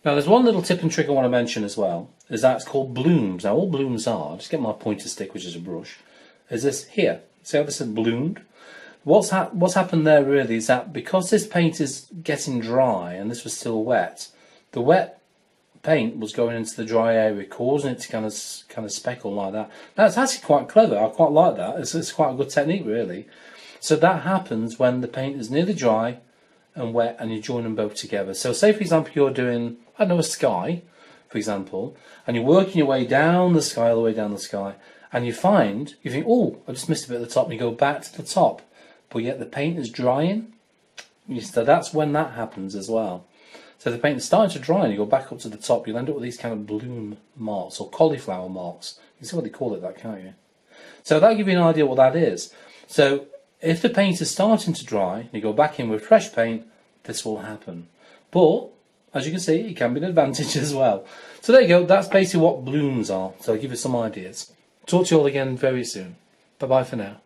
Now there's one little tip and trick I want to mention as well, is that it's called blooms. Now all blooms are, just get my pointer stick, which is a brush, is this here. See how this is bloomed? What's happened there really is that because this paint is getting dry and this was still wet, the wet paint was going into the dry area, causing it to kind of speckle like that. Now it's actually quite clever. I quite like that. It's quite a good technique really. So that happens when the paint is nearly dry and wet and you join them both together. So say for example you're doing, I don't know, a sky, for example, and you're working your way down the sky, all the way down the sky, and you think, oh, I just missed a bit at the top, and you go back to the top, but yet the paint is drying. So that's when that happens as well. So the paint is starting to dry and you go back up to the top, you'll end up with these kind of bloom marks or cauliflower marks. You can see what they call it, that, can't you? So that'll give you an idea what that is. So if the paint is starting to dry and you go back in with fresh paint, this will happen. But as you can see, it can be an advantage as well. So there you go, that's basically what blooms are. So I'll give you some ideas. Talk to you all again very soon. Bye bye for now.